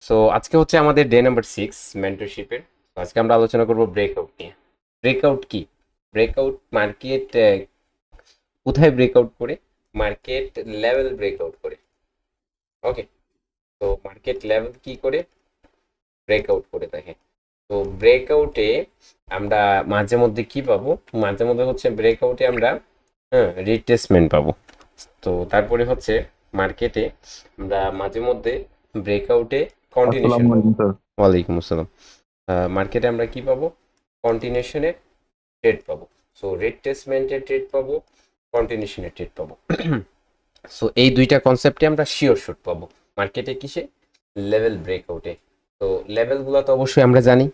So আজকে হচ্ছে আমাদের ডে নাম্বার 6 মেন্টরশিপের। আজকে আমরা আলোচনা করব ব্রেকআউট নিয়ে। ব্রেকআউট কি? ব্রেকআউট মার্কেট কোথায় ব্রেকআউট করে? মার্কেট লেভেল ব্রেকআউট করে। ওকে, তো মার্কেট লেভেল কি করে? ব্রেকআউট করে দেখে। তো ব্রেকআউটে আমরা মাঝে মধ্যে কি পাবো? মাঝে মধ্যে হচ্ছে ব্রেকআউটে আমরা রিট্রেসমেন্ট পাবো। তো তারপরে হচ্ছে মার্কেটে আমরা মাঝে মধ্যে ব্রেকআউটে কন্টিনিউশন আসসালামু পাবো। আলাইকুম স্যার। ওয়ালাইকুম আসসালাম। মার্কেটে আমরা কি পাবো? কন্টিনিউশনের ট্রেড পাবো। সো রিট্রেসমেন্টের ট্রেড পাবো, কন্টিনিউশনের ট্রেড পাবো। সো এই দুইটা কনসেপ্টে আমরা শিওর শুট পাবো মার্কেটে। কিসে? লেভেল ব্রেকআউটে। তো লেভেলগুলো তো অবশ্যই আমরা জানি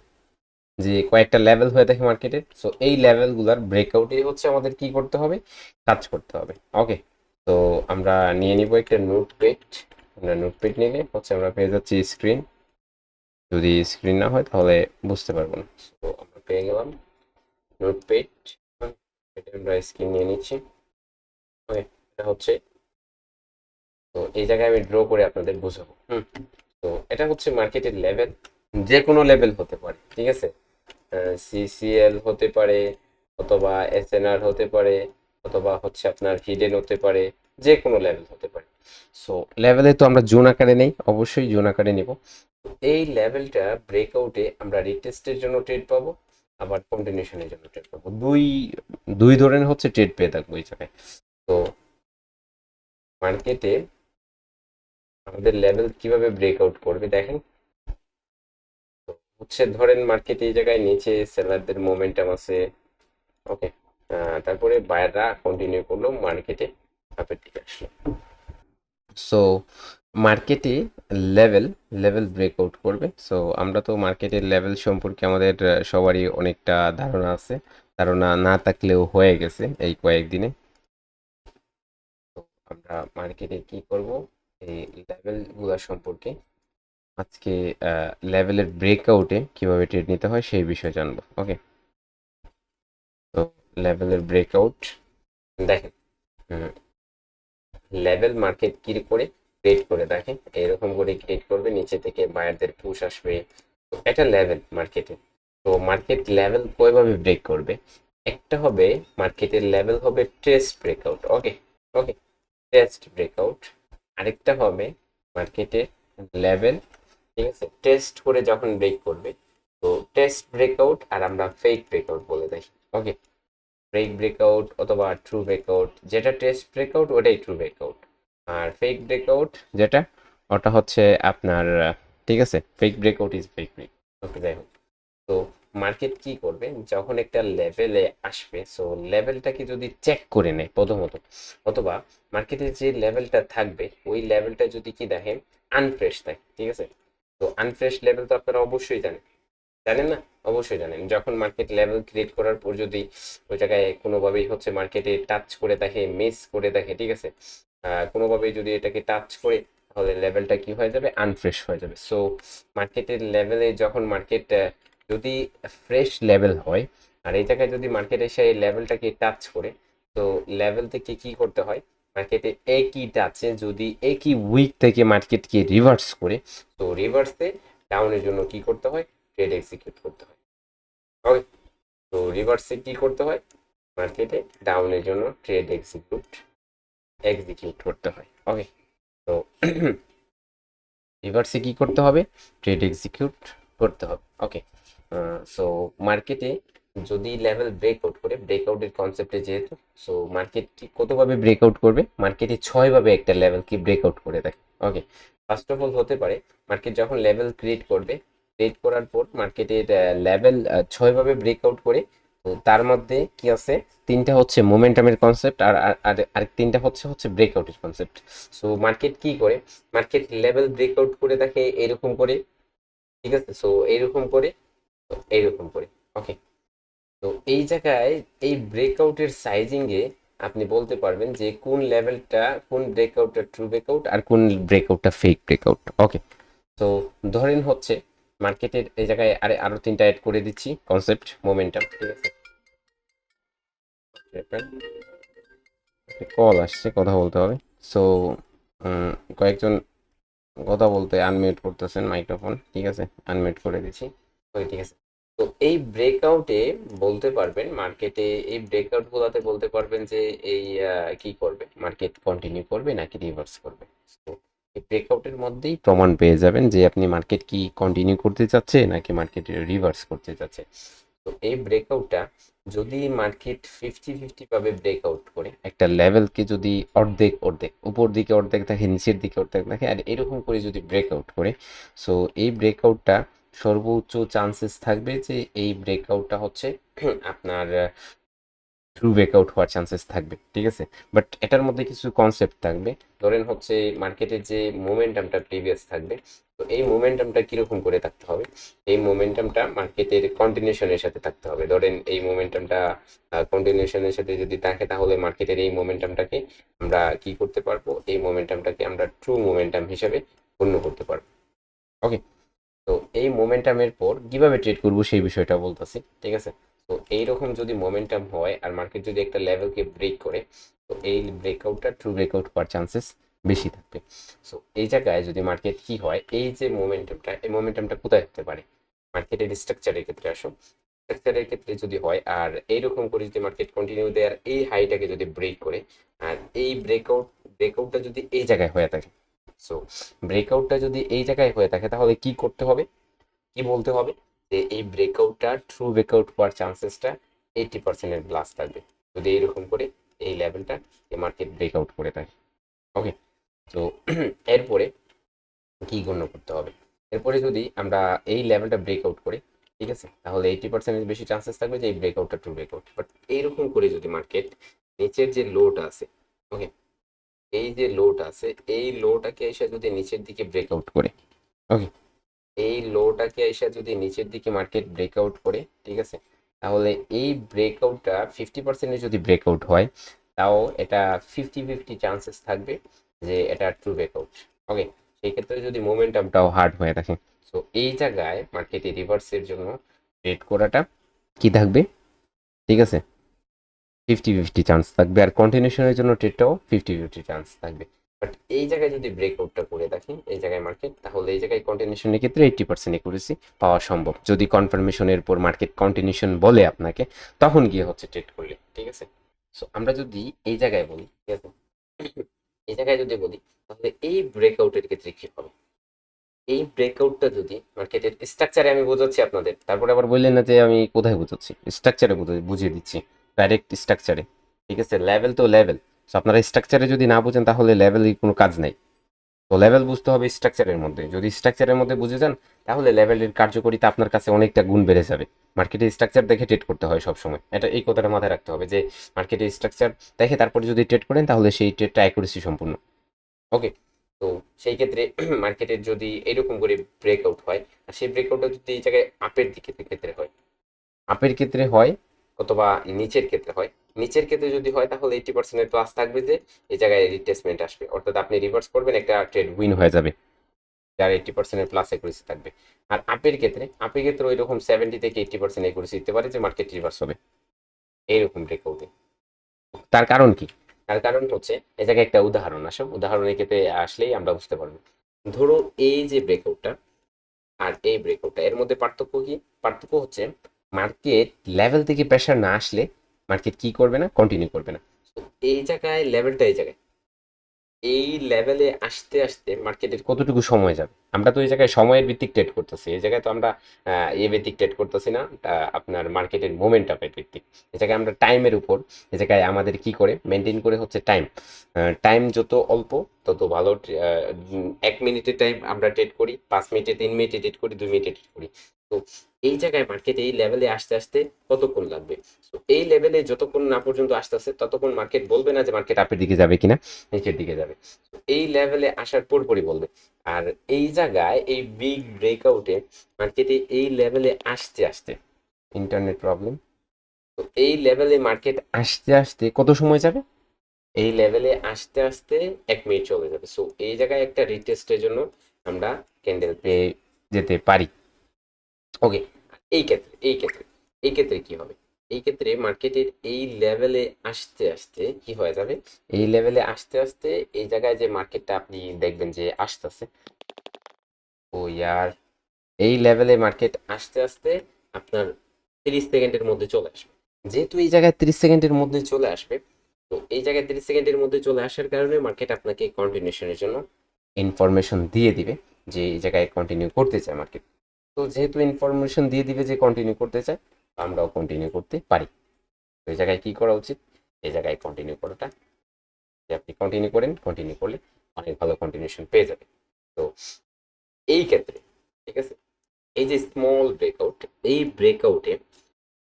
যে কয়েকটা লেভেল হয়ে থাকে মার্কেটে। সো এই লেভেলগুলোর ব্রেকআউটে হচ্ছে আমাদের কি করতে হবে? কাজ করতে হবে। ওকে, তো আমরা নিয়ে নিব একটা নোটপ্যাড। আমরা নোটপ্যাড নিলে হচ্ছে আমরা পেয়ে যাচ্ছি স্ক্রিন। যদি স্ক্রিন না হয় তাহলে বুঝতে পারবো না। তো আমরা পেয়ে গেলাম নোটপ্যাড। এটা আমরা স্ক্রিন নিয়ে নিচ্ছি। ওকে, এটা হচ্ছে, তো এই জায়গায় আমি ড্র করে আপনাদের বোঝাবো। তো এটা হচ্ছে মার্কেটের লেভেল। যে কোনো লেভেল হতে পারে, ঠিক আছে? সিসিএল হতে পারে, অথবা এসএনআর হতে পারে, অথবা হচ্ছে আপনার হিডেন হতে পারে। যে কোনো লেভেল হতে পারে। সো লেভেলে তো আমরা জোন আকারে নেই, অবশ্যই জোন আকারে নিব। এই লেভেলটা ব্রেকআউটে আমরা রিটেস্টের জন্য ট্রেড পাবো, আবার কন্টিনিউশনের জন্য ট্রেড পাবো। দুই দুই ধরনের হচ্ছে ট্রেড পেয়ে থাকবো এই জায়গায়। তো মার্কেটে আমাদের লেভেল কিভাবে ব্রেকআউট করবে দেখেন। হচ্ছে ধরেন মার্কেট এই জায়গায় নিচে সেলারদের মোমেন্টাম আছে। ওকে, তারপরে বায়াররা কন্টিনিউ করলো, মার্কেটে আপের দিকে আসলো। সো মার্কেটে লেভেল লেভেল ব্রেকআউট করবে। সো আমরা তো মার্কেটের লেভেল সম্পর্কে আমাদের সবারই অনেকটা ধারণা আছে। ধারণা না থাকলেও হয়ে গেছে এই কয়েকদিনে। তো আমরা মার্কেটে কি করব? এই লেভেলগুলো সম্পর্কে আজকে লেভেলের ব্রেকআউটে কিভাবে ট্রেড নিতে হয় সেই বিষয়ে জানবো। ওকে, তো লেভেলের ব্রেকআউট দেখেন। লেভেল মার্কেট কি করে ক্রিয়েট করে দেখেন, এরকম করে ক্রিয়েট করবে, নিচে থেকে বায়ারদের পুশ আসবে। তো এটা লেভেল মার্কেটে। তো মার্কেট লেভেল কয়ভাবে ব্রেক করবে? একটা হবে মার্কেটের লেভেল হবে টেস্ট ব্রেকআউট। ওকে, ওকে, টেস্ট ব্রেকআউট। আরেকটা হবে মার্কেটের লেভেল, ঠিক আছে, টেস্ট করে যখন ব্রেক করবে। তো টেস্ট ব্রেকআউট আর আমরা ফেক ব্রেকআউট বলে দেখি। ওকে, ব্রেক ব্রেকআউট অথবা ট্রু ব্রেকআউট, যেটা টেস্ট ব্রেকআউট ওটাই ট্রু ব্রেকআউট। আর ফেক ব্রেকআউট যেটা, ওটা হচ্ছে আপনার ঠিক আছে, fake breakout is fake break. Okay, যাই হোক। তো মার্কেট কি করবে যখন একটা লেভেলে আসবে? সো লেভেলটাকে যদি চেক করে নেয় প্রথমত, অথবা মার্কেটে যে লেভেলটা থাকবে ওই লেভেলটা যদি কি দেখেন আনফ্রেশ থাকে, ঠিক আছে? তো আনফ্রেশ লেভেল তো আপনারা অবশ্যই জানেন, জানেন না? অবশ্যই জানেন। যখন মার্কেট লেভেল ক্রিয়েট করার পর যদি ওই জায়গায় কোনোভাবেই হচ্ছে মার্কেটে টাচ করে দেখে, মিস করে দেখে, ঠিক আছে, কোনোভাবেই যদি এটাকে টাচ করে, তাহলে লেভেলটা কি হয়ে যাবে? আনফ্রেশ হয়ে যাবে। সো মার্কেটের লেভেলে যখন মার্কেট যদি ফ্রেশ লেভেল হয়, আর এই জায়গায় যদি মার্কেট এসে এই লেভেলটাকে টাচ করে, তো লেভেল থেকে কি করতে হয়? মার্কেটে একই টাচে যদি একই উইক থেকে মার্কেটকে রিভার্স করে, তো রিভার্সে ডাউনের জন্য কি করতে হয়? ট্রেড এক্সিকিউট করতে হয়। ওকে, তো রিভার্সে কি করতে হয়? মার্কেটে ডাউনের জন্য ট্রেড এক্সিকিউট এক্সিকিউট করতে হয়। ওকে, তো রিভার্সে কি করতে হবে? ট্রেড এক্সিকিউট করতে হবে। ওকে, সো মার্কেটে যদি লেভেল ব্রেকআউট করে, ব্রেকআউটের কনসেপ্টে যেহেতু, সো মার্কেট কি কতভাবে ব্রেকআউট করবে? মার্কেটে 6 ভাবে একটা লেভেল কি ব্রেকআউট করে দেয়। ওকে, ফার্স্ট অফ অল হতে পারে মার্কেট যখন লেভেল ক্রিয়েট করবে, ক্রিয়েট করার পর মার্কেটের লেভেল 6 ভাবে ব্রেকআউট করে। তো তার মধ্যে কি আছে? তিনটা হচ্ছে মোমেন্টামের কনসেপ্ট, আর আরেক তিনটা হচ্ছে হচ্ছে ব্রেকআউটের কনসেপ্ট। সো মার্কেট কি করে? মার্কেট লেভেল ব্রেকআউট করে দেখে এরকম করে, ঠিক আছে? সো এইরকম করে, তো এইরকম করে। ওকে, তো এই জায়গায় এই ব্রেকআউটের সাইজিং এ আপনি বলতে পারবেন যে কোন লেভেলটা, কোন ব্রেকআউটটা ট্রু ব্রেকআউট আর কোন ব্রেকআউটটা ফেক ব্রেকআউট। ওকে, তো ধরেন হচ্ছে মার্কেটের এই জায়গায় আরো তিনটা অ্যাড করে দিচ্ছি কনসেপ্ট, মোমেন্টাম, ঠিক আছে? কল আসছে, কথা বলতে হবে। সো কয়েকজন কথা বলতে আনমিউট করতেছেন মাইক্রোফোন, ঠিক আছে, আনমিউট করে দিচ্ছি। ওকে, ঠিক আছে। তো এই ব্রেকআউটে বলতে পারবেন মার্কেটে, এই ব্রেকআউট গুলাতে বলতে পারবেন যে এই কি করবে, মার্কেট কন্টিনিউ করবে নাকি রিভার্স করবে। তো এই ব্রেকআউটের মধ্যেই প্রমাণ পেয়ে যাবেন যে আপনি মার্কেট কি কন্টিনিউ করতে চাচ্ছে নাকি মার্কেট রিভার্স করতে চাচ্ছে। তো এই ব্রেকআউটটা যদি মার্কেট 50-50 ভাবে ব্রেকআউট করে একটা লেভেলকে, যদি অর্ধেক অর্ধেক উপর দিকে অর্ধেক থাকে, নিচের দিকে অর্ধেক থাকে, আর এরকম করে যদি ব্রেকআউট করে, সো এই ব্রেকআউটটা সর্বোচ্চ চান্সেস থাকবে যে এই ব্রেকআউটটা হচ্ছে আপনার ট্রু ব্রেকআউট হওয়ার চান্সেস থাকবে, ঠিক আছে। বাট এটার মধ্যে কিছু কনসেপ্ট থাকবে। ধরেন হচ্ছে মার্কেটের যে মোমেন্টামটা প্রিভিয়াস থাকবে, তো এই মোমেন্টামটা কিরকম করে থাকতে হবে, এই মোমেন্টামটা মার্কেটের কন্টিনিউশনের সাথে থাকতে হবে। ধরেন এই মোমেন্টামটা কন্টিনিউশনের সাথে যদি থাকে, তাহলে মার্কেটের এই মোমেন্টামটাকে আমরা কি করতে পারবো, এই মোমেন্টামটাকে আমরা ট্রু মোমেন্টাম হিসেবে গণ্য করতে পারবো। ওকে, তো এই মোমেন্টামের পর কিভাবে ট্রেড করবো সেই বিষয়টা বলতেছি, ঠিক আছে। তো এইরকম যদি মোমেন্টাম হয় আর মার্কেট যদি একটা লেভেলকে ব্রেক করে, তো এই ব্রেকআউটটা ট্রু ব্রেকআউট হওয়ার চান্সেস বেশি থাকবে। সো এই জায়গায় যদি মার্কেট কি হয়, এই যে মোমেন্টামটা, এই মোমেন্টামটা কোথায় হতে পারে, মার্কেটের স্ট্রাকচারের ক্ষেত্রে আসো। স্ট্রাকচারের ক্ষেত্রে যদি হয় আর এইরকম করে যদি মার্কেট কন্টিনিউ দেয় আর এই হাইটাকে যদি ব্রেক করে, আর এই ব্রেকআউটটা যদি এই জায়গায় হয়ে থাকে, সো ব্রেকআউটটা যদি এই জায়গায় হয়ে থাকে, তাহলে কি করতে হবে, কি বলতে হবে, যে এই ব্রেকআউটটা ট্রু ব্রেকআউট হওয়ার চান্সেসটা 80% প্লাস থাকবে যদি এইরকম করে এই লেভেলটা মার্কেট ব্রেকআউট করে থাকে। ওকে, তো এরপরে কি গণ্য করতে হবে, এরপরে যদি আমরা এই লেভেলটা ব্রেকআউট করি, ঠিক আছে, তাহলে 80% বেশি চান্সেস থাকবে যে এই ব্রেকআউটটা ট্রু ব্রেকআউট। বাট এইরকম করে যদি মার্কেট নিচের যে লোটা আছে, ওকে, এই যে লোটা আছে, এই লোটাকে এসে যদি নিচের দিকে ব্রেকআউট করে, ওকে, এই লোটাকে এসে যদি নিচের দিকে মার্কেট ব্রেকআউট করে, ঠিক আছে, তাহলে এই ব্রেকআউটটা 50% যদি ব্রেকআউট হয়, তাও এটা 50-50 চান্সেস থাকবে যে এটা ট্রু ব্রেকআউট। ওকে, সেই ক্ষেত্রে যদি মোমেন্টামটাও হার্ড হয়ে থাকে, সো এই জায়গায় মার্কেটে রিভার্সের জন্য ট্রেড করাটা কি থাকবে, ঠিক আছে, 50-50 চান্স থাকবে, আর কন্টিনিউশনের জন্য ট্রেডটাও 50-50 চান্স থাকবে। বাট এই জায়গায় যদি ব্রেকআউটটা করে দেখি এই জায়গায় মার্কেট, তাহলে এই জায়গায় কন্টিনিউশনের ক্ষেত্রে 80% একুরেসি পাওয়া সম্ভব যদি কনফার্মেশনের পর মার্কেট কন্টিনিউশন বলে আপনাকে, তখন গিয়ে হচ্ছে ট্রেড করলে, ঠিক আছে। সো আমরা যদি এই জায়গায় বলি, ঠিক আছে, এই জায়গায় যদি বলি, তাহলে এই ব্রেকআউটের ক্ষেত্রে কি হবে, এই ব্রেকআউটটা যদি মার্কেটের স্ট্রাকচারে, আমি বোঝাচ্ছি আপনাদের, তারপরে আবার বললেন না যে আমি কোথায় বোঝাচ্ছি, স্ট্রাকচারে বুঝিয়ে দিচ্ছি, ডাইরেক্ট স্ট্রাকচারে, ঠিক আছে। লেভেল তো লেভেল, আপনারা স্ট্রাকচারে যদি না বুঝেন তাহলে লেভেলের কোনো কাজ নাই। তো লেভেল বুঝতে হবে স্ট্রাকচারের মধ্যে, যদি স্ট্রাকচারের মধ্যে বুঝে যান তাহলে লেভেলের কার্যকারিতা আপনার কাছে অনেকটা গুণ বেড়ে যাবে। মার্কেটের স্ট্রাকচার দেখে ট্রেড করতে হয় সবসময়, এটা এই কথাটা মাথায় রাখতে হবে যে মার্কেটের স্ট্রাকচার দেখে তারপরে যদি ট্রেড করেন তাহলে সেই ট্রেডটা অ্যাকুরেসি সম্পূর্ণ। ওকে, তো সেই ক্ষেত্রে মার্কেটের যদি এরকম করে ব্রেকআউট হয়, আর সেই ব্রেকআউটটা যদি এই জায়গায় আপের দিকে ক্ষেত্রে হয়, আপের ক্ষেত্রে হয় অথবা নিচের ক্ষেত্রে হয়, নিচের ক্ষেত্রে যদি হয় তাহলে 80% প্লাস থাকবে যে এই জায়গায় রিট্রেসমেন্ট আসবে, অর্থাৎ আপনি রিভার্স করবেন, একটা ট্রেড উইন হয়ে যাবে যার 80% প্লাস একুরেসি থাকবে। আর আপের ক্ষেত্রে ওই রকম 70 থেকে 80% একুরেসি দিতে পারে যে মার্কেট রিভার্স হবে এইরকম ব্রেকআউটে। তার কারণ কি, তার কারণ হচ্ছে এই জায়গায় একটা উদাহরণ আসো, উদাহরণের ক্ষেত্রে আসলেই আমরা বুঝতে পারবো। ধরো এই যে ব্রেকআউটটা আর এই ব্রেকআউটটা, এর মধ্যে পার্থক্য কি, পার্থক্য হচ্ছে মার্কেট লেভেল থেকে প্রেশার না আসলে মার্কেট কি করবে না, কন্টিনিউ করবে না। তো এই জায়গায় লেভেলটা, এই জায়গায় এই লেভেলে আসতে আসতে মার্কেটের কতটুকু সময় যাবে, আমরা তো এই জায়গায় সময়ের ভিত্তিক ট্রেড করতেছি, এই জায়গায় তো আমরা ভিত্তিক ট্রেড করতেছি না, আপনার মার্কেটের মোমেন্টামের ভিত্তিক। এই জায়গায় আমরা টাইমের উপর, এই জায়গায় আমাদের কি করে মেনটেন করে হচ্ছে টাইম, টাইম যত অল্প তত ভালো। 1 মিনিটের টাইম আমরা ট্রেড করি, 5 মিনিটে, 3 মিনিটে ট্রেড করি, 2 মিনিটে ট্রেড করি। তো এই জায়গায় মার্কেট এই লেভেলে আসতে আসতে কতক্ষণ লাগবে, তো এই লেভেলে যতক্ষণ না পর্যন্ত আসতেছে ততক্ষণ মার্কেট বলবে না যে মার্কেট আপের দিকে যাবে কিনা, নিচের দিকে যাবে। এই লেভেলে আসার পরপরই বলবে। আর এই জায়গায় এই বিগ ব্রেকআউটে মার্কেটে এই লেভেলে আসতে আসতে, ইন্টারনেট প্রবলেম, তো এই লেভেলে মার্কেট আসতে আসতে কত সময় যাবে, এই লেভেলে আসতে আসতে 1 মিনিট চলে যাবে। সো এই জায়গায় একটা রিটেস্টের জন্য আমরা ক্যান্ডেল পেয়ে যেতে পারি। ওকে, এই ক্ষেত্রে কি হবে, এই ক্ষেত্রে মার্কেটের এই লেভেলে আসতে আসতে কি হয়ে যাবে, এই লেভেলে আসতে আসতে এই জায়গায় যে মার্কেটটা আপনি দেখবেন যে আসতেছে, ও ইয়ার, এই লেভেলে মার্কেট আস্তে আস্তে আপনার 30 সেকেন্ডের মধ্যে চলে আসবে। যেহেতু এই জায়গায় 30 সেকেন্ডের মধ্যে চলে আসবে, তো এই জায়গায় 30 সেকেন্ডের মধ্যে চলে আসার কারণে মার্কেট আপনাকে কন্টিনিউশনের জন্য ইনফরমেশন দিয়ে দিবে যে এই জায়গায় কন্টিনিউ করতে চায় মার্কেট। তো যেহেতু ইনফরমেশন দিয়ে দিবে যে কন্টিনিউ করতে চায়, আমরাও কন্টিনিউ করতে পারি। তো এই জায়গায় কি করা উচিত, এই জায়গায় কন্টিনিউ করাটা, যে আপনি কন্টিনিউ করেন, কন্টিনিউ করলে অনেক ভালো কন্টিনিউশন পেয়ে যাবে। তো এই ক্ষেত্রে ঠিক আছে, এই যে স্মল ব্রেকআউট, এই ব্রেকআউটে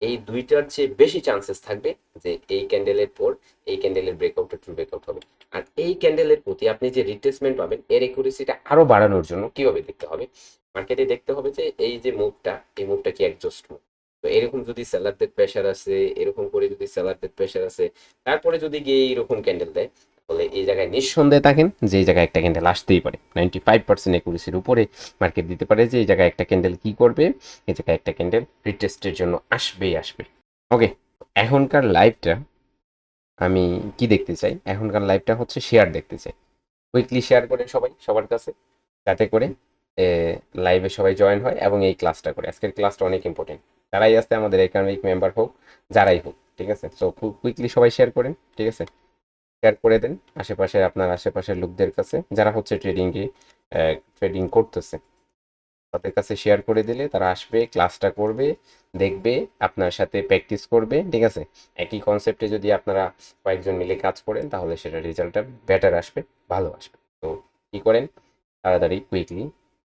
এই দুইটার চেয়ে বেশি চান্সেস থাকবে যে এই ক্যান্ডেলের পর এই ক্যান্ডেলের ব্রেকআউটটা ট্রু ব্রেকআউট হবে। আর এই ক্যান্ডেলের প্রতি আপনি যে রিট্রেসমেন্ট পাবেন, এর একুরেসিটা আরো বাড়ানোর জন্য কিভাবে দেখতে হবে, মার্কেটে দেখতে হবে যে এই যে মুভটা, এই মুভটা কি অ্যাডজাস্ট মুভ। তো এরকম যদি সেলারদের প্রেশার আছে, এরকম করে যদি সেলারদের প্রেশার আছে, তারপরে যদি গিয়ে এইরকম ক্যান্ডেল দেয়, তাহলে এই জায়গায় নিঃসন্দেহে থাকেন যে এই জায়গায় একটা ক্যান্ডেল আসতেই পারে। 95% একুরেসির উপরে মার্কেট দিতে পারে যে এই জায়গায় একটা ক্যান্ডেল কি করবে, এই জায়গায় একটা ক্যান্ডেল রিটেস্টের জন্য আসবেই আসবে। ওকে, এখনকার লাইভটা আমি কি দেখতে চাই, এখনকার লাইভটা হচ্ছে শেয়ার দেখতে চাই। কুইকলি শেয়ার করেন সবাই সবার কাছে, যাতে করে লাইভে সবাই জয়েন হয় এবং এই ক্লাসটা করে। আজকের ক্লাসটা অনেক ইম্পর্টেন্ট, যারাই আছে আমাদের একাডেমিক মেম্বার হোক, যারাই হোক, ঠিক আছে। সো কুইকলি সবাই শেয়ার করেন, ঠিক আছে, শেয়ার করে দেন আশেপাশে, আপনার আশেপাশের লোকদের কাছে যারা হচ্ছে ট্রেডিং করতেছে, তাদের কাছে শেয়ার করে দিলে তারা আসবে, ক্লাসটা করবে, দেখবে, আপনার সাথে প্র্যাকটিস করবে, ঠিক আছে। একই কনসেপ্টে যদি আপনারা কয়েকজন মিলে কাজ করেন, তাহলে সেটা রেজাল্টটা বেটার আসবে, ভালো আসবে। তো কি করেন, তাড়াতাড়ি কুইকলি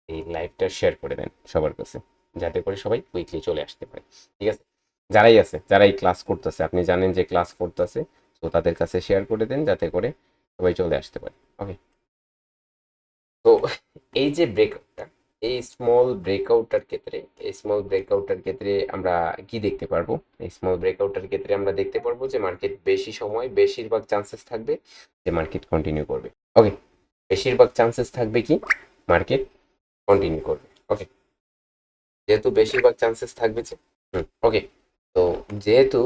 এই লাইভটা শেয়ার করে দেন সবার কাছে, যাতে করে সবাই কুইকলি চলে আসতে পারে, ঠিক আছে। যারাই আছে, যারাই ক্লাস করতেছে, আপনি জানেন যে ক্লাস করতেছে, তো তাদের কাছে শেয়ার করে দেন যাতে করে সবাই চলে আসতে পারে। ওকে, তো এই যে ব্রেকআউটটা, এই স্মল ব্রেকআউটটার ক্ষেত্রে, এই স্মল ব্রেকআউটটার ক্ষেত্রে আমরা কি দেখতে পারবো, এই স্মল ব্রেকআউটটার ক্ষেত্রে আমরা দেখতে পারবো যে মার্কেট বেশি সময়, বেশিরভাগ চান্সেস থাকবে যে মার্কেট কন্টিনিউ করবে। ওকে, বেশিরভাগ চান্সেস থাকবে কি মার্কেট কন্টিনিউ করবে। ওকে, যেহেতু বেশিরভাগ চান্সেস থাকবে যে, ওকে, তো যেহেতু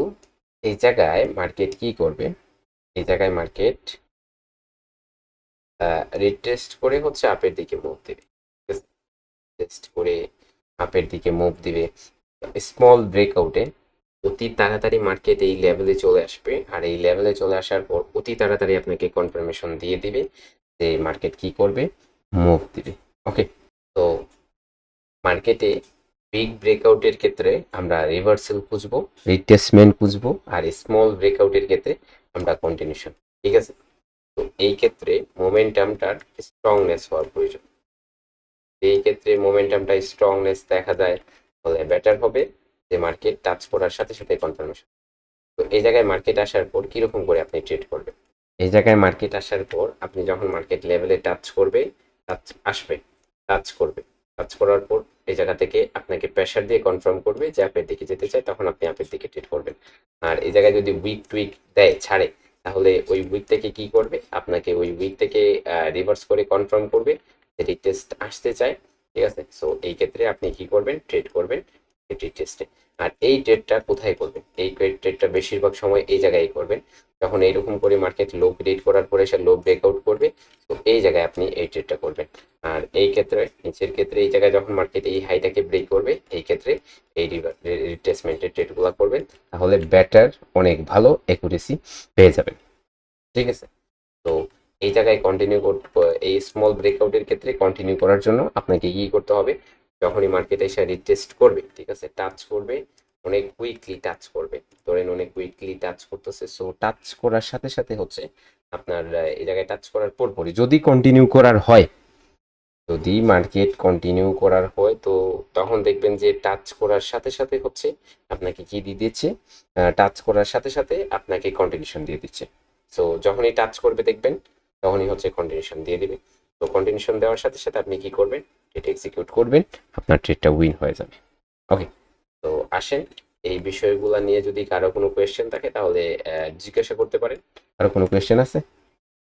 এই জায়গায় মার্কেট কি করবে, এই জায়গায় মার্কেট রিটেস্ট করে হচ্ছে আপের দিকে মুভ দেবে, টেস্ট করে আপের দিকে মুভ দিবে। স্মল ব্রেকআউটে অতি তাড়াতাড়ি মার্কেট এই লেভেলে চলে আসবে, আর এই লেভেলে চলে আসার পর অতি তাড়াতাড়ি আপনাকে কনফার্মেশন দিয়ে দিবে যে মার্কেট কি করবে, মুভ দিবে। ওকে, তো মার্কেটে বিগ ব্রেকআউটের ক্ষেত্রে আমরা রিভার্সাল খুঁজবো, রিট্রেসমেন্ট খুঁজবো, আর স্মল ব্রেকআউটের ক্ষেত্রে আমরা কন্টিনিউশন, ঠিক আছে। তো এই ক্ষেত্রে মোমেন্টামটার স্ট্রংনেস হওয়ার প্রয়োজন। এই ক্ষেত্রে মোমেন্টামটা স্ট্রংনেস দেখা যায়, তাহলে বেটার হবে যে মার্কেট টাচ করার সাথে সাথে কনফার্মেশন। তো এই জায়গায় মার্কেট আসার পর কিরকম করে আপনি ট্রেড করবেন, এই জায়গায় মার্কেট আসার পর আপনি যখন মার্কেট লেভেলে টাচ করবে, টাচ আসবে, টাচ করবে, টাচ করার পর এই জায়গা থেকে আপনাকে প্রেশার দিয়ে কনফার্ম করবে যে আপের দিকে যেতে চায়, তখন আপনি আপের দিকে ট্রেড করবেন। আর এই জায়গায় যদি উইক টুইক দেয়, ছাড়ে, তাহলে ওই উইক থেকে কি করবে, আপনাকে ওই উইক থেকে রিভার্স করে কনফার্ম করবে যে রিটেস্ট আসতে চায়, ঠিক আছে। সো এই ক্ষেত্রে আপনি কি করবেন, ট্রেড করবেন রিটেস্টে। আর এই ট্রেডটা কোথায় করবেন, এই ট্রেডটা বেশিরভাগ সময় এই জায়গায় করবেন, যখন এইরকম করে মার্কেট লো ক্রিয়েট করার পরে সে লো ব্রেকআউট করবে, তো এই জায়গায় আপনি এই ট্রেডটা করবেন। আর এই ক্ষেত্রে নিচের ক্ষেত্রে এই জায়গায় যখন মার্কেট এই হাইটাকে ব্রেক করবে, এই ক্ষেত্রে এই রিট্রেসমেন্টের ট্রেডগুলো করবেন, তাহলে বেটার, অনেক ভালো একুরেসি পেয়ে যাবেন, ঠিক আছে। তো এই জায়গায় কন্টিনিউ এই স্মল ব্রেকআউটের ক্ষেত্রে কন্টিনিউ করার জন্য আপনাকে কি করতে হবে, যখনই মার্কেট এসে রিটেস্ট করবে, ঠিক আছে, টাচ করবে, অনেক কুইকলি টাচ করবে, ধরেন অনেক কুইকলি টাচ করতেছে, সো টাচ করার সাথে সাথে হচ্ছে আপনার এই জায়গায় টাচ করার পরপরই যদি কন্টিনিউ করার হয়, যদি মার্কেট কন্টিনিউ করার হয়, তো তখন দেখবেন যে টাচ করার সাথে সাথে হচ্ছে আপনাকে কি দিয়ে দিচ্ছে, টাচ করার সাথে সাথে আপনাকে কন্টিনিউশন দিয়ে দিচ্ছে। সো যখনই টাচ করবে দেখবেন, তখনই হচ্ছে কন্টিনিউশন দিয়ে দিবে। তো কন্টিনিউশন দেওয়ার সাথে সাথে আপনি কি করবেন, ট্রেড এক্সিকিউট করবেন, আপনার ট্রেডটা উইন হয়ে যাবে। ওকে, তো আসেন, এই বিষয়গুলো নিয়ে যদি কারো কোনো কোয়েশ্চেন থাকে তাহলে জিজ্ঞাসা করতে পারেন। কারো কোনো কোয়েশ্চেন আছে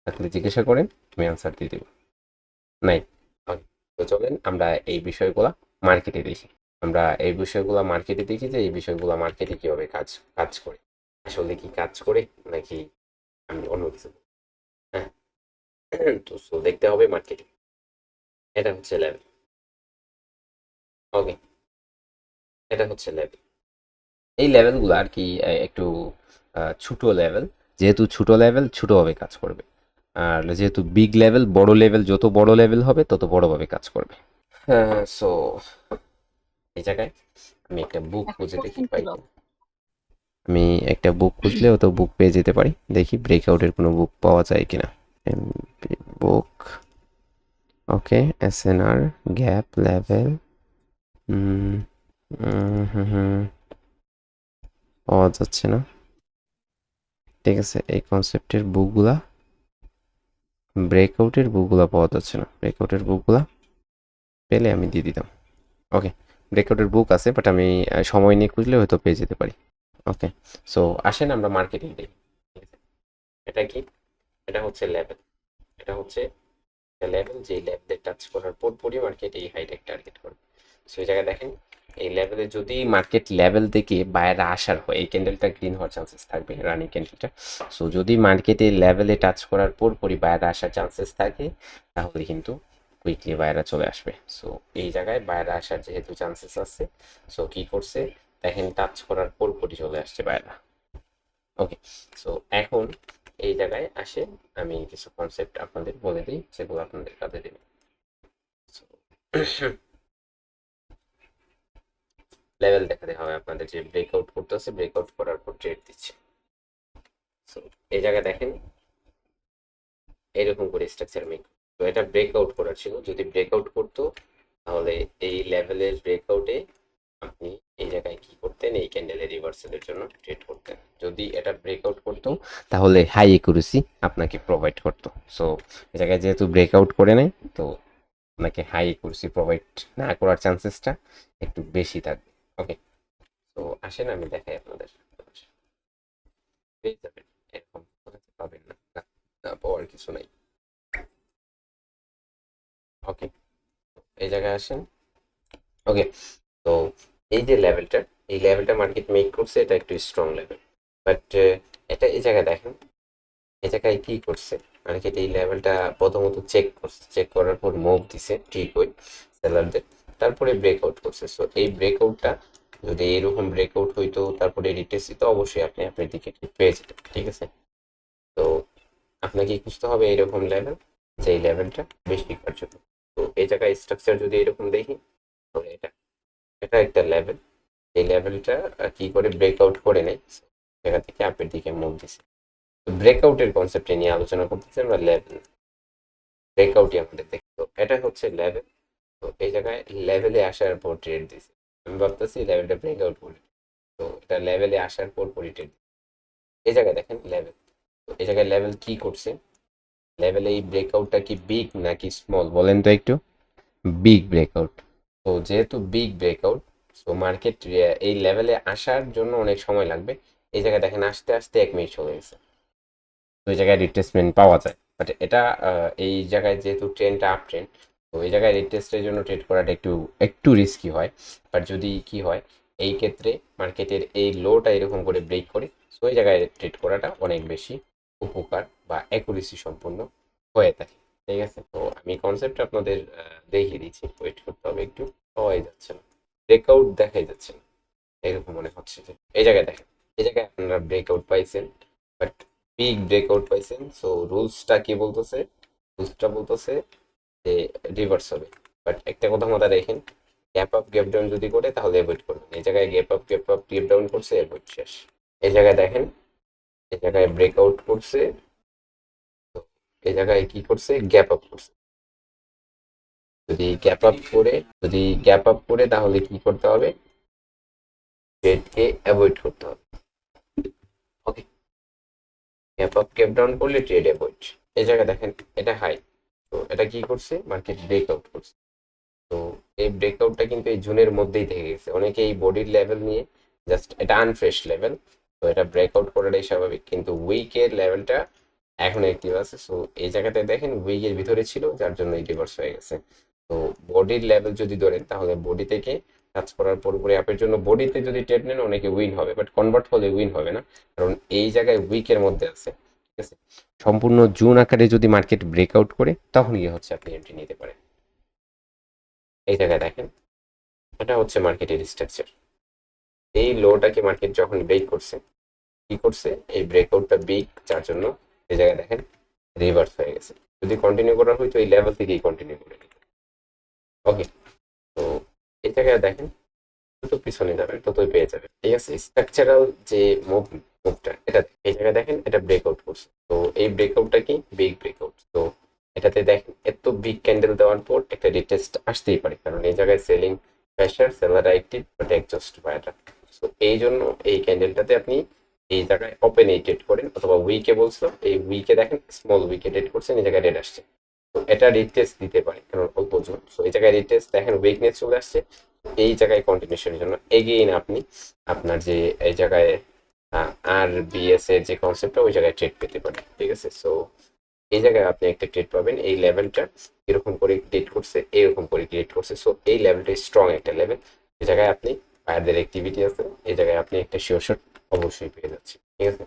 থাকলে জিজ্ঞাসা করেন, আমি আনসার দিয়ে দেবো। নাই? Okay, তো চলেন আমরা এই বিষয়গুলা মার্কেটে দেখি। আমরা এই বিষয়গুলা মার্কেটে দেখি যে এই বিষয়গুলা মার্কেটে কিভাবে কাজ কাজ করে, আসলে কি কাজ করে নাকি আমি অন্য কিছু। হ্যাঁ, তো দেখতে হবে মার্কেটে, এটা হচ্ছে লেভেল। ওকে, এটা হচ্ছে লেভেল। এই লেভেলগুলো আর কি একটু ছোট লেভেল। যেহেতু ছোট লেভেল ছোটভাবে কাজ করবে, আর যেহেতু বিগ লেভেল বড় লেভেল, যত বড় লেভেল হবে তত বড়ভাবে কাজ করবে। হ্যাঁ, সো এই জায়গায় আমি একটা বুক একটা খুঁজে দেখি কোশ্চেন পাই ছিল। কিনা। আমি একটা বুক খুঁজলেও তো বুক পেয়ে যেতে পারি, দেখি ব্রেকআউটের কোনো বুক পাওয়া যায় কিনা। বুক, ওকে, এসএনআর, গ্যাপ, লেভেল, হুম হুম হুম, পাওয়া যাচ্ছে না। ঠিক আছে, এই কনসেপ্টের বুকগুলা, ব্রেকআউটের বুকগুলা পাওয়া যাচ্ছে না। ব্রেকআউটের বুকগুলা পেলে আমি দিয়ে দিতাম। ওকে, ব্রেকআউটের বুক আছে, বাট আমি সময় নিয়ে খুঁজলে হয়তো পেয়ে যেতে পারি। ওকে, সো আসেন আমরা মার্কেটিং দেখি। ঠিক আছে, এটা কি? এটা হচ্ছে লেভেল। এটা হচ্ছে লেভেল, যে লেভেলে টাচ করার পরপরই মার্কেট এই হাইটেক টার্গেট করবে। সো এই জায়গায় দেখেন, এই লেভেলে যদি মার্কেট লেভেল থেকে বাইরে আসার হয়, এই ক্যান্ডেলটা গ্রিন হওয়ার চান্সেস থাকবে, রানিং ক্যান্ডেলটা। সো যদি মার্কেটে লেভেলে টাচ করার পরপরই বাইরে আসার চান্সেস থাকে, তাহলে কিন্তু কুইকলি বাইরে চলে আসবে। সো এই জায়গায় বাইরে আসার যেহেতু চান্সেস আছে, সো কি করছে দেখেন, টাচ করার পরপরই চলে আসছে বাইরে। ওকে, সো এখন এই জায়গায় আসে, আমি কিছু কনসেপ্ট আপনাদের বলে দিই যেগুলো আপনাদের কাজে দেবে। লেভেল দেখাতে হবে আপনাদের, যে ব্রেকআউট করতেছে, ব্রেকআউট করার পর ট্রেড দিচ্ছে। সো এই জায়গায় দেখেন এরকম করে স্ট্রাকচার মেক, তো এটা ব্রেকআউট করার ছিল। যদি ব্রেকআউট করতো তাহলে এই লেভেলের ব্রেকআউটে আপনি এই জায়গায় কি করতেন, এই ক্যান্ডেলের রিভার্সালের জন্য ট্রেড করতেন। যদি এটা ব্রেকআউট করতো তাহলে হাই একুরেসি আপনাকে প্রোভাইড করতো। সো এই জায়গায় যেহেতু ব্রেকআউট করে নেয়, তো আপনাকে হাই একুরেসি প্রোভাইড না করার চান্সেসটা একটু বেশি থাকবে। ওকে, তো আসেন আমি দেখাই আপনাদের। পেয়ে যাবেন, এরকম পাবেন না, না, না পাওয়ার কিছু নাই। ওকে, এই জায়গায় আসেন। ওকে, তো এই যে লেভেলটা, এই লেভেলটা মার্কেট মেক করছে, এটা একটু স্ট্রং লেভেল। বাট এটা এই জায়গায় দেখেন, এই জায়গায় কি করছে মার্কেট, এই লেভেলটা প্রথমত চেক করছে, চেক করার পর মুভ দিছে ঠিক ওই সেলারদের, তারপরে ব্রেকআউট করছে। সো এই ব্রেকআউটটা যদি এরকম ব্রেকআউট হইতো তারপরে রিটেস্ট দিত, অবশ্যই আপনি আপনার দিকে পেয়ে যেতেন। ঠিক আছে, তো আপনাকে খুঁজতে হবে এইরকম লেভেল, যে এই লেভেলটা বেশি কার্যকর। তো এই জায়গায় স্ট্রাকচার যদি এরকম দেখি, তাহলে এটা এটা একটা লেভেল। এই লেভেলটা কি করে ব্রেকআউট করে নেয়, জায়গা থেকে আপের দিকে মুভ দিছে। তো ব্রেকআউটের কনসেপ্টে নিয়ে আলোচনা করতেছি আমরা। লেভেল, ব্রেকআউটই আমাদের দেখি। তো এটা হচ্ছে লেভেল। তো এই জায়গায় লেভেলে আসার পর ট্রেড দিছে, আমি ভাবতেছি লেভেলটা ব্রেকআউট করে। তো এটা লেভেলে আসার পর পরই ট্রেড, এই জায়গায় দেখেন লেভেল। তো এই জায়গায় লেভেল কি করছে, লেভেলে এই ব্রেকআউটটা কি বিগ নাকি স্মল বলেন তো একটু। Big breakout. তো যেহেতু বিগ ব্রেকআউট, সো মার্কেট এই লেভেলে আসার জন্য অনেক সময় লাগবে। এই জায়গায় দেখেন আসতে আসতে 1 মিনিট চলে গেছে। তো এই জায়গায় রিট্রেসমেন্ট পাওয়া যায়, বাট এটা এই জায়গায় যেহেতু ট্রেনটা আপ ট্রেন, তো এই জায়গায় রিট্রেসের জন্য ট্রেড করাটা একটু একটু রিস্কি হয়। বাট যদি কি হয়, এই ক্ষেত্রে মার্কেটের এই লোটা এরকম করে ব্রেক করে, সো এই জায়গায় ট্রেড করাটা অনেক বেশি উপকার বা অ্যাকুরেসি সম্পূর্ণ হয়ে থাকে। ঠিক আছে, তো আমি কনসেপ্ট আপনাদের দেখিয়ে দিচ্ছি, ওয়েট করতে হবে একটু। হওয়াই যাচ্ছে না, ব্রেকআউট দেখাই যাচ্ছে না, এরকম মনে হচ্ছে যে এই জায়গায় দেখেন, এই জায়গায় আপনারা ব্রেকআউট পাইছেন, বাট বিগ ব্রেকআউট পাইছেন। সো রুলসটা কি বলতেছে, রুলসটা বলতেছে যে রিভার্স হবে। বাট একটা কথা মাথায় রাখেন, গ্যাপ আপ গ্যাপ ডাউন যদি করে তাহলে অ্যাভয়েড করবেন। এই জায়গায় গ্যাপ আপ গ্যাপ ডাউন করছে, অ্যাভয়েড শেষ। এই জায়গায় দেখেন, এই জায়গায় ব্রেকআউট করছে, তো এই জায়গায় কি করছে, গ্যাপ আপ করছে। যদি গ্যাপ আপ করে, যদি গ্যাপ আপ করে তাহলে কি করতে হবে, ট্রেডকে অ্যাভয়েড করতে হবে। ওকে, গ্যাপ আপ গ্যাপ ডাউন করলে ট্রেড অ্যাভয়েড। এই জায়গায় দেখেন এটা হাই, তো এটা কি করছে, মার্কেট ব্রেকআউট করছে। তো এই ব্রেকআউটটা কিন্তু এই জুনের মধ্যেই থেকে গেছে, অনেকে এই বডির লেভেল নিয়ে জাস্ট, এটা আনফ্রেশ লেভেল, তো এটা ব্রেকআউট করাটাই স্বাভাবিক, কিন্তু উইকের লেভেলটা এখন অ্যাক্টিভ আছে। সো এই জায়গাতে দেখেন উইকের ভিতরে ছিল, যার জন্য এই রিভার্স হয়ে গেছে। তো বডির লেভেল যদি ধরেন, তাহলে বডি থেকে কাজ করার পুরোপুরি অ্যাপের জন্য বডিতে যদি ট্রেড নেন অনেকে উইন হবে, বাট কনভার্ট হলে উইন হবে না, কারণ এই জায়গায় উইকের মধ্যে আছে। ঠিক আছে, সম্পূর্ণ জুন আকারে যদি মার্কেট ব্রেকআউট করে, তখন গিয়ে হচ্ছে আপনি এন্ট্রি নিতে পারেন। এই জায়গায় দেখেন এটা হচ্ছে মার্কেটের স্ট্রাকচার। এই লোটাকে মার্কেট যখন ব্রেক করছে, কি করছে, এই ব্রেকআউটটা বিগ, যার জন্য এই জায়গায় দেখেন রিভার্স হয়ে গেছে। যদি কন্টিনিউ করা হয়তো এই লেভেল থেকেই কন্টিনিউ করে নিত। ওকে, তো এই জায়গায় দেখেন যত পিছনে যাবেন ততই পেয়ে যাবেন। ঠিক আছে, স্ট্রাকচারাল যে মুভটা, এটা এই জায়গায় দেখেন এটা ব্রেকআউট করছে। তো এই ব্রেকআউটটা কি বিগ ব্রেকআউট। তো এটাতে দেখেন এত বিগ ক্যান্ডেল দেওয়ার পর একটা রিটেস্ট আসতেই পারে, কারণ এই জায়গায় selling pressure, seller active, but exhaust বায়াররা। তো এই জন্য এই ক্যান্ডেলটাতে আপনি এই জায়গায় ওপেন এই ট্রেড করেন, অথবা উইকে বলছিল, এই উইকে দেখেন স্মল উইকে ট্রেড করছেন, এই জায়গায় রেড আসছে। তো এটা রিটেস্ট দিতে পারে, কারণ অল্প জোন। সো এই জায়গায় রিটেস্ট দেখেন উইকনেস চলে আসছে, এই জায়গায় কন্টিনিউশনের জন্য এগেইন আপনি আপনার যে এই জায়গায় আর বিএস এর যে কনসেপ্টটা, ওই জায়গায় ট্রেড পেতে পারেন। ঠিক আছে, সো এই জায়গায় আপনি একটা ট্রেড পাবেন। এই লেভেলটা এরকম করে ক্রিয়েট করছে, এরকম করে ক্রিয়েট করছে। সো এই লেভেলটা স্ট্রং একটা লেভেল, এই জায়গায় আপনি বায়ারদের অ্যাক্টিভিটি আছে, এই জায়গায় আপনি একটা শিওর শট অবশ্যই পেয়ে যাচ্ছেন। ঠিক আছে,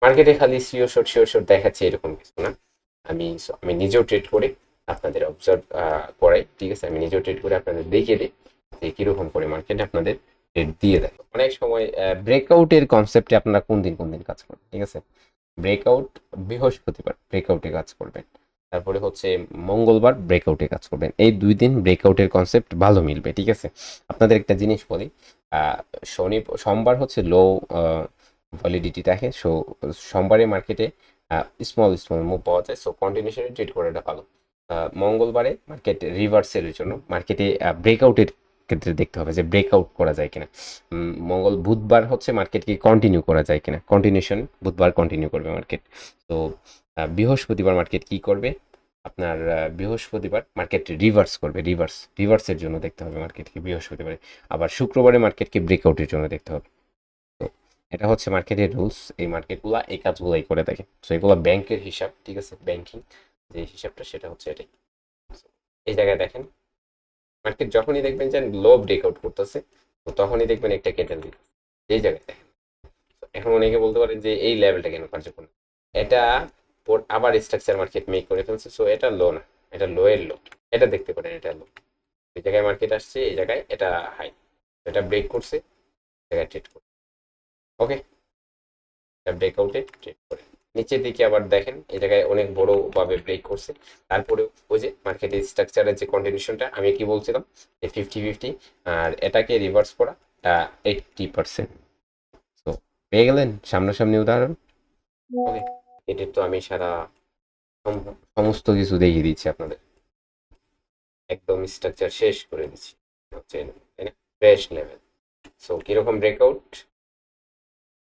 মার্কেটে খালি শিওর শট দেখাচ্ছে এরকম কিছু না। আমি নিজেও ট্রেড করে আপনাদের অবজার্ভ করাই। ঠিক আছে, আমি নিজেও ট্রেড করে আপনাদের দেখিয়ে দিই যে কিরকম করে মার্কেট আপনাদের ট্রেড দিয়ে দেয়। অনেক সময় ব্রেকআউটের কনসেপ্টে আপনারা কোন দিন কাজ করেন। ঠিক আছে, ব্রেকআউট বৃহস্পতিবার ব্রেকআউটে কাজ করবেন, তারপরে হচ্ছে মঙ্গলবার ব্রেকআউটে কাজ করবেন। এই 2 দিন ব্রেকআউটের কনসেপ্ট ভালো মিলবে। ঠিক আছে, আপনাদের একটা জিনিস বলি, সোমবার হচ্ছে লো ভ্যালিডিটি থাকে। সো সোমবারে মার্কেটে স্মল মুভ পাওয়া যায়, সো কন্টিনিউশনে ট্রেড করাটা ভালো। মঙ্গলবারে মার্কেট রিভার্সের জন্য মার্কেটে ব্রেকআউটের ক্ষেত্রে দেখতে হবে যে ব্রেকআউট করা যায় কিনা। বুধবার হচ্ছে মার্কেটকে কন্টিনিউ করা যায় কিনা, কন্টিনিউশন বুধবার কন্টিনিউ করবে মার্কেট। তো বৃহস্পতিবার মার্কেট কি করবে, আপনার বৃহস্পতিবার মার্কেট রিভার্স করবে, রিভার্সের জন্য দেখতে হবে মার্কেটকে বৃহস্পতিবারে। আবার শুক্রবারে মার্কেটকে ব্রেকআউটের জন্য দেখতে হবে। তো এটা হচ্ছে মার্কেটের রুলস। এই মার্কেটগুলা এই কাজগুলাই করে থাকে। তো এগুলো ব্যাংকের হিসাব। ঠিক আছে, ব্যাংকিং যে হিসাবটা সেটা হচ্ছে এটাই। এই জায়গায় দেখেন মার্কেট যখনই দেখবেন যে লো ব্রেকআউট করতেছে, তো তখনই দেখবেন একটা ক্যান্ডেল দিতে। এই জায়গায় দেখেন, এখন অনেকে বলতে পারেন যে এই লেভেলটা কেন কার্যকর না? এটা আবার স্ট্রাকচার মার্কেট মেক করে ফেলছে। সো এটা লো না, এটা লো এর লো। এটা দেখতে পারেন, এটা লো। এই জায়গায় মার্কেট আসছে, এই জায়গায় এটা হাই, এটা ব্রেক করছে, জায়গায় ট্রেড করে। ওকে, এটা ব্রেকআউটে ট্রেড করে নিচের দিকে আবার দেখেন এই জায়গায় অনেক বড় ভাবে ব্রেক করছে। তারপরে ওই যে মার্কেটের স্ট্রাকচারের যে কন্টিনিউশনটা আমি কি বলছিলাম, যে 50-50, আর এটাকে রিভার্স করা 80%। তো পেয়ে গেলেন সামনাসামনি উদাহরণ। ওকে, এটির তো আমি সারা সমস্ত কিছু দেখিয়ে দিচ্ছি আপনাদের, একদম স্ট্রাকচার শেষ করে দিচ্ছি। হচ্ছে ফ্রেশ লেভেল। সো কিরকম ব্রেকআউট,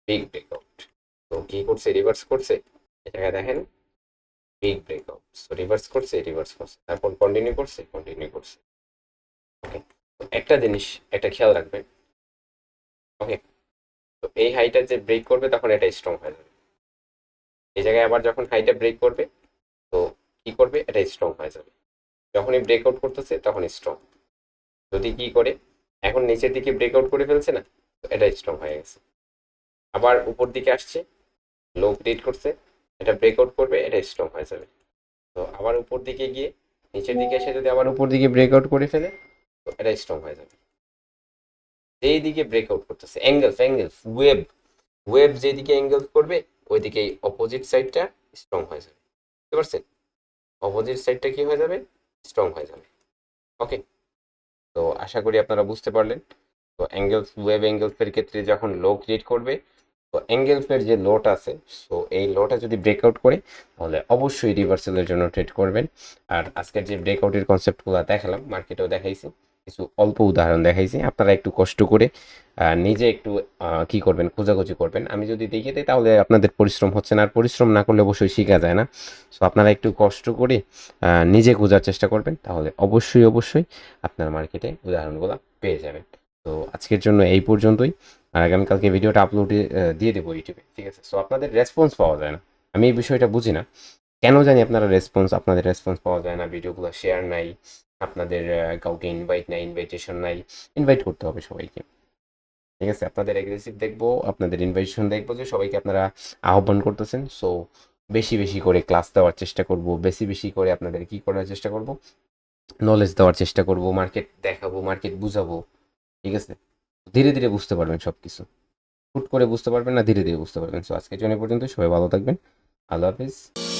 বিগ ব্রেকআউট। তো কি করছে, রিভার্স করছে। এই জায়গায় দেখেন বিগ ব্রেকআউট, সো রিভার্স করছে, তারপর কন্টিনিউ করছে। ওকে, তো একটা জিনিস একটা খেয়াল রাখবেন। ওকে, তো এই হাইটা যে ব্রেক করবে তখন এটা স্ট্রং হয়ে যাবে। এই জায়গায় আবার যখন হাইটা ব্রেক করবে, তো কি করবে, এটা স্ট্রং হয়ে যাবে। যখনই ব্রেকআউট করতেছে তখন স্ট্রং। যদি কি করে, এখন নিচের দিকে ব্রেকআউট করে ফেলছে না, তো এটা স্ট্রং হয়ে গেছে। আবার উপর দিকে আসছে, লো ক্রিয়েট করছে, এটা ব্রেকআউট করবে, এটা স্ট্রং হয়ে যাবে। তো আবার উপর দিকে গিয়ে নিচের দিকে এসে যদি আবার উপর দিকে ব্রেকআউট করে ফেলে, তো এটা স্ট্রং হয়ে যাবে। যেই দিকে ব্রেকআউট করতেছে অ্যাঙ্গেলস ওয়েব যেদিকে অ্যাঙ্গেল করবে, ওইদিকে অপোজিট সাইডটা স্ট্রং হয়ে যাবে। বুঝতে পারছেন, অপোজিট সাইডটা কি হয়ে যাবে, স্ট্রং হয়ে যাবে। ওকে, তো আশা করি আপনারা বুঝতে পারলেন। তো ওয়েব অ্যাঙ্গেলসের ক্ষেত্রে যখন লো ক্রিয়েট করবে, তো অ্যাঙ্গেলসের যে লোটা আছে, সো এই লোটা যদি ব্রেকআউট করে, তাহলে অবশ্যই রিভার্সালের জন্য ট্রেড করবেন। আর আজকের যে ব্রেকআউটের কনসেপ্টগুলো দেখালাম, মার্কেটেও দেখাইছি, কিছু অল্প উদাহরণ দেখাইছি। আপনারা একটু কষ্ট করে নিজে একটু কি করবেন, খোঁজাখুঁজি করবেন। আমি যদি দেখিয়ে দিই তাহলে আপনাদের পরিশ্রম হচ্ছে না, আর পরিশ্রম না করলে অবশ্যই শেখা যায় না। সো আপনারা একটু কষ্ট করে নিজে খোঁজার চেষ্টা করবেন, তাহলে অবশ্যই আপনার মার্কেটে উদাহরণগুলো পেয়ে যাবেন। তো আজকের জন্য এই পর্যন্তই। আর আগামীকালকে ভিডিওটা আপলোডে দিয়ে দেবো ইউটিউবে। ঠিক আছে, সো আপনাদের রেসপন্স পাওয়া যায় না, আমি এই বিষয়টা বুঝি না কেন জানি। আপনাদের রেসপন্স পাওয়া যায় না, ভিডিওগুলো শেয়ার নাই, আপনাদের কাউকে ইনভাইট নাই, ইনভাইটেশন নাই। ইনভাইট করতে হবে সবাইকে। ঠিক আছে, আপনাদের এগ্রেসিভ দেখবো, আপনাদের ইনভাইটেশন দেখবো যে সবাইকে আপনারা আহ্বান করতেছেন। সো বেশি করে ক্লাস দেওয়ার চেষ্টা করব, বেশি করে আপনাদের কি করার চেষ্টা করব, নলেজ দেওয়ার চেষ্টা করব, মার্কেট দেখাবো, মার্কেট বুঝাবো। ঠিক আছে? ধীরে ধীরে বুঝতে পারবেন সব কিছু, হুট করে বুঝতে পারবেন না, ধীরে ধীরে বুঝতে পারবেন। সো আজকের জন্য এই পর্যন্ত, সবাই ভালো থাকবেন, আল্লাহ হাফিজ।